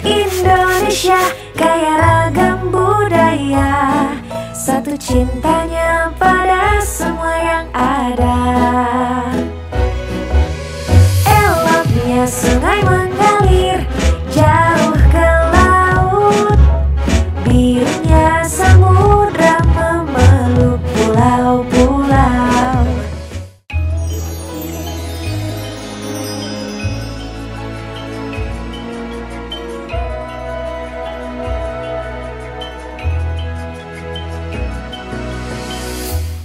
Indonesia kaya ragam budaya, satu cintanya pada semua yang ada. Eloknya sungai mengalir jauh ke laut, birunya samudra memeluk pulau-pulau.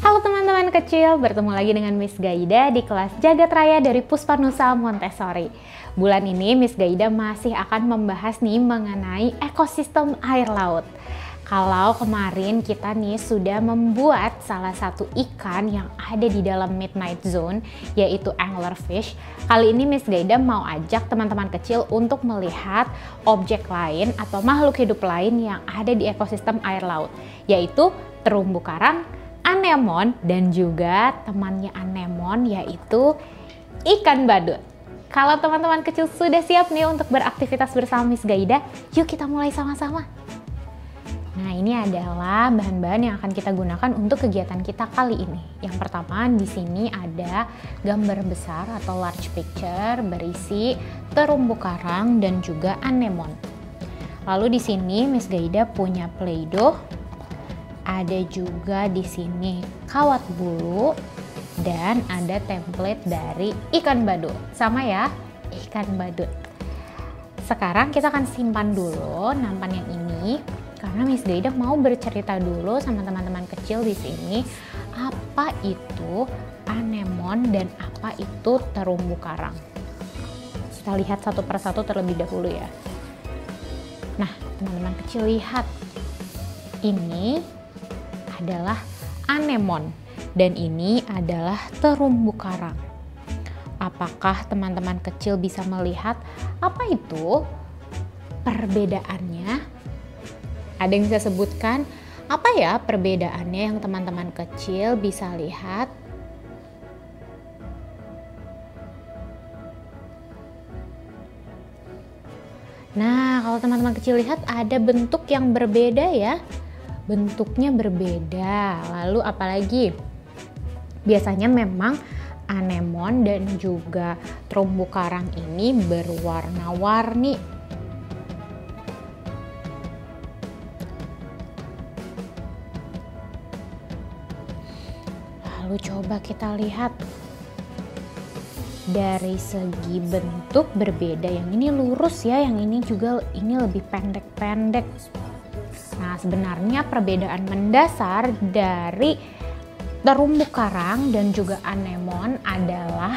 Halo teman-teman kecil, bertemu lagi dengan Miss Gaida di kelas Jagat Raya dari Puspanusa Montessori. Bulan ini Miss Gaida masih akan membahas nih mengenai ekosistem air laut. Kalau kemarin kita nih sudah membuat salah satu ikan yang ada di dalam Midnight Zone, yaitu anglerfish. Kali ini Miss Gaida mau ajak teman-teman kecil untuk melihat objek lain atau makhluk hidup lain yang ada di ekosistem air laut, yaitu terumbu karang, anemon, dan juga temannya anemon yaitu ikan badut. Kalau teman-teman kecil sudah siap nih untuk beraktivitas bersama Miss Gaida, yuk kita mulai sama-sama. Nah, ini adalah bahan-bahan yang akan kita gunakan untuk kegiatan kita kali ini. Yang pertama, di sini ada gambar besar atau large picture berisi terumbu karang dan juga anemon. Lalu di sini Miss Gaida punya Play-Doh. Ada juga di sini kawat bulu dan ada template dari ikan badut. Sama ya, ikan badut. Sekarang kita akan simpan dulu nampan yang ini karena Miss Gaida mau bercerita dulu sama teman-teman kecil di sini apa itu anemon dan apa itu terumbu karang. Kita lihat satu persatu terlebih dahulu ya. Nah, teman-teman kecil lihat. Ini adalah anemon dan ini adalah terumbu karang. Apakah teman-teman kecil bisa melihat apa itu perbedaannya? Ada yang bisa sebutkan apa ya perbedaannya yang teman-teman kecil bisa lihat? Nah, kalau teman-teman kecil lihat ada bentuk yang berbeda ya. Bentuknya berbeda. Lalu apalagi? Biasanya memang anemon dan juga terumbu karang ini berwarna-warni. Lalu coba kita lihat. Dari segi bentuk berbeda. Yang ini lurus ya, yang ini juga lebih pendek-pendek. Nah, sebenarnya perbedaan mendasar dari terumbu karang dan juga anemon adalah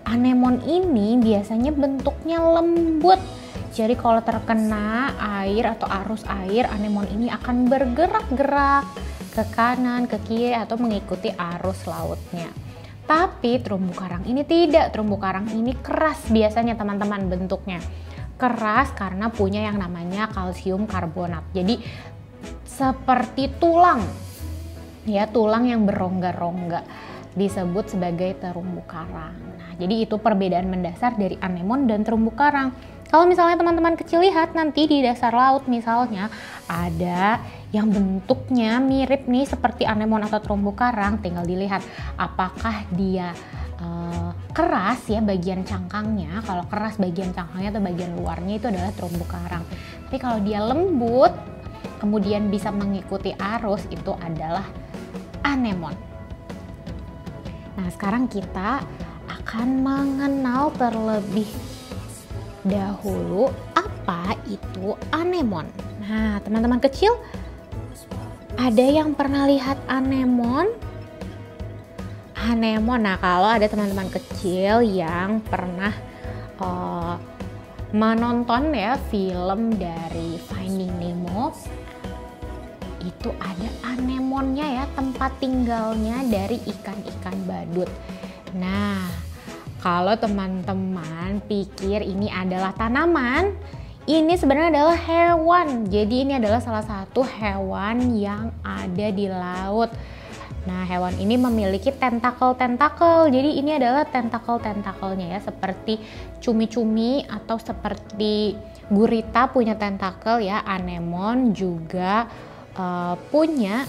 anemon ini biasanya bentuknya lembut. Jadi kalau terkena air atau arus air, anemon ini akan bergerak-gerak ke kanan, ke kiri atau mengikuti arus lautnya. Tapi terumbu karang ini tidak. Terumbu karang ini keras biasanya teman-teman bentuknya. Keras karena punya yang namanya kalsium karbonat. Jadi seperti tulang ya, tulang yang berongga-rongga disebut sebagai terumbu karang. Nah, jadi itu perbedaan mendasar dari anemon dan terumbu karang. Kalau misalnya teman-teman kecil lihat nanti di dasar laut misalnya ada yang bentuknya mirip nih seperti anemon atau terumbu karang, tinggal dilihat apakah dia keras ya bagian cangkangnya. Kalau keras bagian cangkangnya atau bagian luarnya itu adalah terumbu karang. Tapi kalau dia lembut kemudian bisa mengikuti arus itu adalah anemon. Nah, sekarang kita akan mengenal terlebih dahulu apa itu anemon. Nah, teman-teman kecil ada yang pernah lihat anemon? Anemon. Nah, kalau ada teman-teman kecil yang pernah menonton ya film dari Finding Nemo, itu ada anemonnya ya, tempat tinggalnya dari ikan-ikan badut. Nah, kalau teman-teman pikir ini adalah tanaman, ini sebenarnya adalah hewan. Jadi ini adalah salah satu hewan yang ada di laut. Nah, hewan ini memiliki tentakel-tentakel. Jadi ini adalah tentakel-tentakelnya ya, seperti cumi-cumi atau seperti gurita punya tentakel ya, anemon juga punya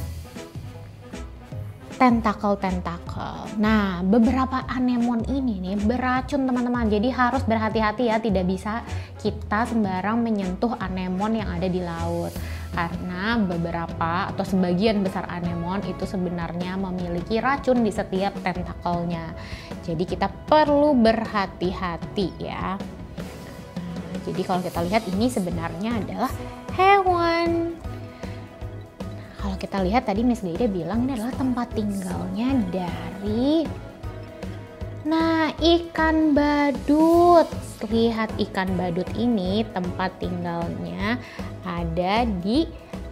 tentakel-tentakel. Nah, beberapa anemon ini nih beracun teman-teman. Jadi harus berhati-hati ya, tidak bisa kita sembarang menyentuh anemon yang ada di laut. Karena beberapa atau sebagian besar anemon itu sebenarnya memiliki racun di setiap tentakelnya. Jadi kita perlu berhati-hati ya. Nah, jadi kalau kita lihat ini sebenarnya adalah hewan. Kalau kita lihat tadi Miss Gaida bilang ini adalah tempat tinggalnya dari ikan badut. Lihat ikan badut ini tempat tinggalnya ada di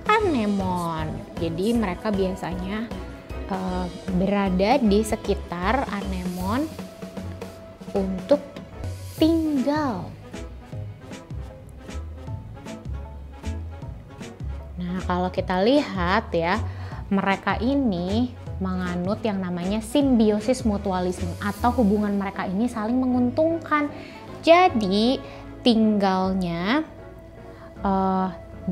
anemon. Jadi mereka biasanya berada di sekitar anemon untuk tinggal. Nah, kalau kita lihat ya, mereka ini menganut yang namanya simbiosis mutualisme atau hubungan mereka ini saling menguntungkan. Jadi, tinggalnya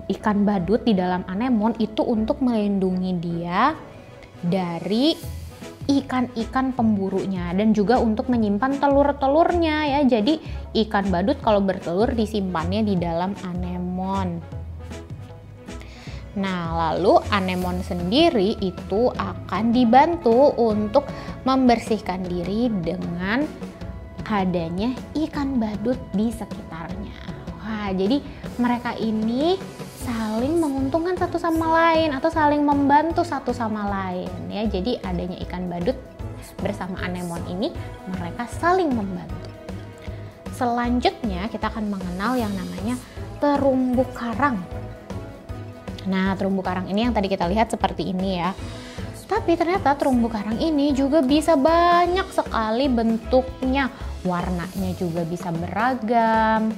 ikan badut di dalam anemon itu untuk melindungi dia dari ikan-ikan pemburunya dan juga untuk menyimpan telur-telurnya ya. Jadi, ikan badut kalau bertelur disimpannya di dalam anemon. Nah, lalu anemon sendiri itu akan dibantu untuk membersihkan diri dengan adanya ikan badut di sekitarnya. Wah, jadi mereka ini saling menguntungkan satu sama lain atau saling membantu satu sama lain ya. Jadi adanya ikan badut bersama anemon ini mereka saling membantu. Selanjutnya kita akan mengenal yang namanya terumbu karang. Nah, terumbu karang ini yang tadi kita lihat seperti ini ya. Tapi ternyata terumbu karang ini juga bisa banyak sekali bentuknya. Warnanya juga bisa beragam.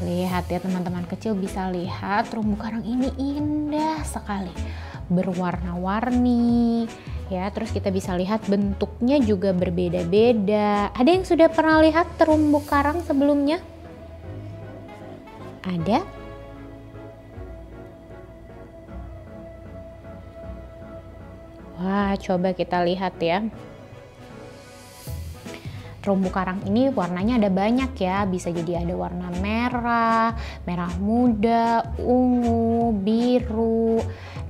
Lihat ya teman-teman kecil, bisa lihat terumbu karang ini indah sekali. Berwarna-warni. Ya, terus kita bisa lihat bentuknya juga berbeda-beda. Ada yang sudah pernah lihat terumbu karang sebelumnya? Ada? Wah, coba kita lihat ya. Terumbu karang ini warnanya ada banyak ya. Bisa jadi ada warna merah, merah muda, ungu, biru.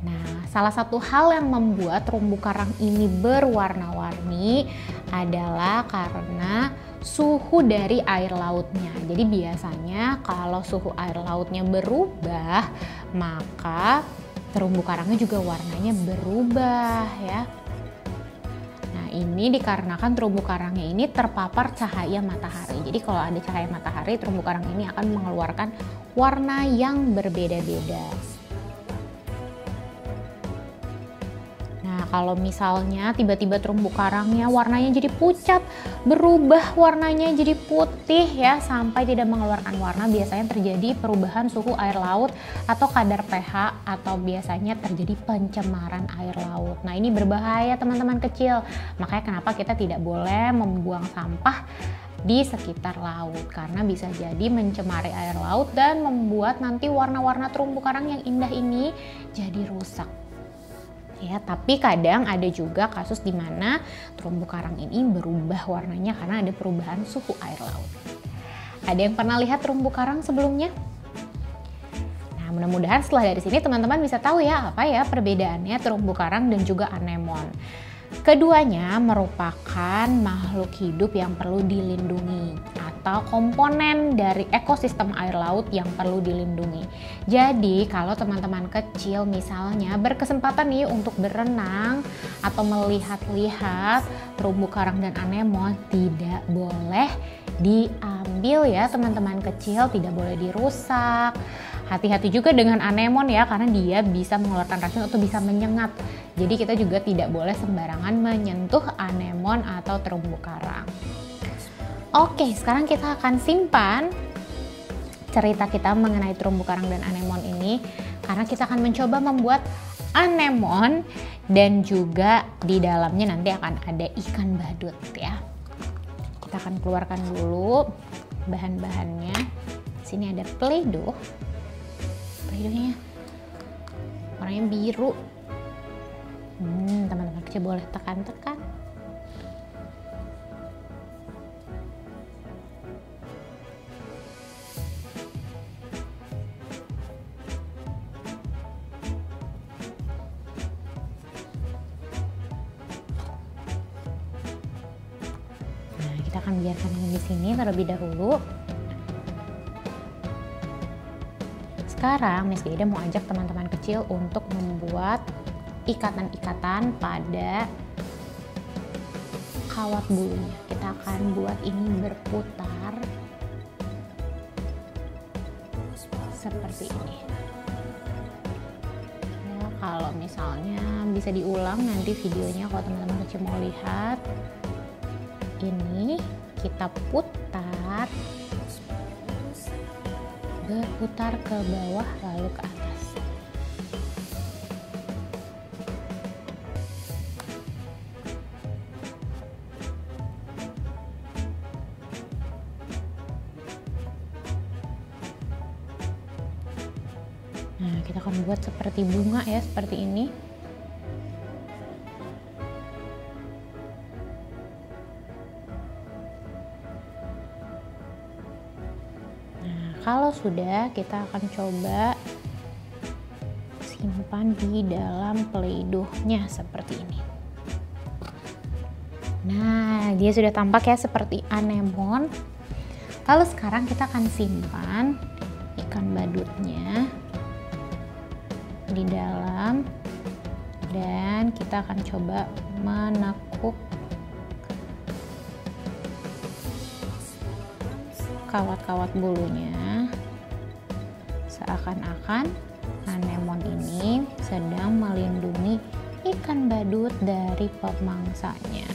Nah, salah satu hal yang membuat terumbu karang ini berwarna-warni adalah karena suhu dari air lautnya. Jadi biasanya kalau suhu air lautnya berubah, maka terumbu karangnya juga warnanya berubah ya. Nah, ini dikarenakan terumbu karangnya ini terpapar cahaya matahari. Jadi kalau ada cahaya matahari, terumbu karang ini akan mengeluarkan warna yang berbeda-beda. Nah, kalau misalnya tiba-tiba terumbu karangnya warnanya jadi pucat, berubah warnanya jadi putih ya, sampai tidak mengeluarkan warna, biasanya terjadi perubahan suhu air laut atau kadar pH, atau biasanya terjadi pencemaran air laut. Nah, ini berbahaya teman-teman kecil. Makanya kenapa kita tidak boleh membuang sampah di sekitar laut, karena bisa jadi mencemari air laut dan membuat nanti warna-warna terumbu karang yang indah ini jadi rusak. Ya, tapi kadang ada juga kasus di mana terumbu karang ini berubah warnanya karena ada perubahan suhu air laut. Ada yang pernah lihat terumbu karang sebelumnya? Nah, mudah-mudahan setelah dari sini teman-teman bisa tahu ya apa ya perbedaannya terumbu karang dan juga anemon. Keduanya merupakan makhluk hidup yang perlu dilindungi atau komponen dari ekosistem air laut yang perlu dilindungi. Jadi kalau teman-teman kecil misalnya berkesempatan nih untuk berenang atau melihat-lihat terumbu karang dan anemon, tidak boleh diambil ya teman-teman kecil, tidak boleh dirusak. Hati-hati juga dengan anemon ya, karena dia bisa mengeluarkan racun atau bisa menyengat. Jadi kita juga tidak boleh sembarangan menyentuh anemon atau terumbu karang. Oke, sekarang kita akan simpan cerita kita mengenai terumbu karang dan anemon ini, karena kita akan mencoba membuat anemon dan juga di dalamnya nanti akan ada ikan badut ya. Kita akan keluarkan dulu bahan-bahannya Sini ada Play-Doh. Play-Dohnya warnanya biru. Teman-teman kecil boleh tekan-tekan. Nah, kita akan biarkan di sini terlebih dahulu. Sekarang Miss Gaida mau ajak teman-teman kecil untuk membuat ikatan-ikatan pada kawat bulunya. Kita akan buat ini berputar seperti ini. Ya, kalau misalnya bisa diulang nanti videonya kalau teman-teman kecil mau lihat. Ini kita putar, berputar ke bawah lalu ke atas. Nah, kita akan buat seperti bunga ya, seperti ini. Kalau sudah, kita akan coba simpan di dalam Play-Doh-nya seperti ini. Nah, dia sudah tampak ya seperti anemon. Lalu sekarang kita akan simpan ikan badutnya di dalam dan kita akan coba menekuk kawat-kawat bulunya, seakan-akan anemon ini sedang melindungi ikan badut dari pemangsanya.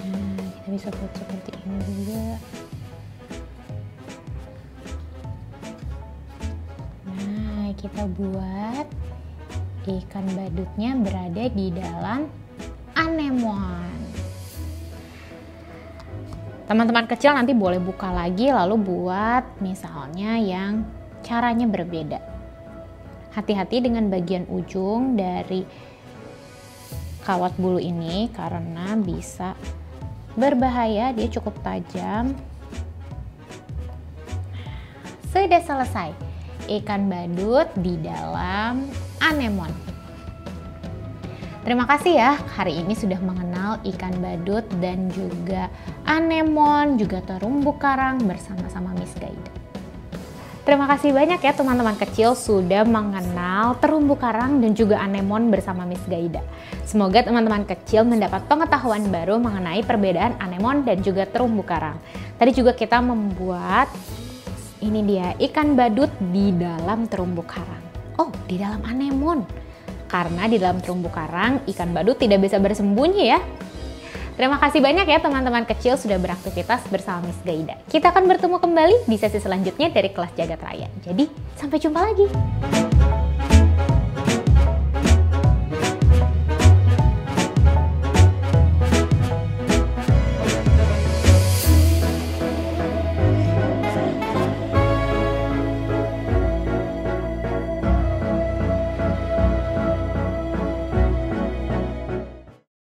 Nah, kita bisa buat seperti ini juga. Kita buat ikan badutnya berada di dalam anemon. Teman-teman kecil nanti boleh buka lagi lalu buat misalnya yang caranya berbeda. Hati-hati dengan bagian ujung dari kawat bulu ini karena bisa berbahaya, dia cukup tajam. Sudah selesai ikan badut di dalam anemon. Terima kasih ya, hari ini sudah mengenal ikan badut dan juga anemon, juga terumbu karang bersama-sama Miss Gaida. Terima kasih banyak ya teman-teman kecil sudah mengenal terumbu karang dan juga anemon bersama Miss Gaida. Semoga teman-teman kecil mendapat pengetahuan baru mengenai perbedaan anemon dan juga terumbu karang. Tadi juga kita membuat ini dia ikan badut di dalam terumbu karang. Oh, di dalam anemon. Karena di dalam terumbu karang ikan badut tidak bisa bersembunyi ya. Terima kasih banyak ya teman-teman kecil sudah beraktivitas bersama Miss Gaida. Kita akan bertemu kembali di sesi selanjutnya dari kelas Jagat Raya. Jadi, sampai jumpa lagi.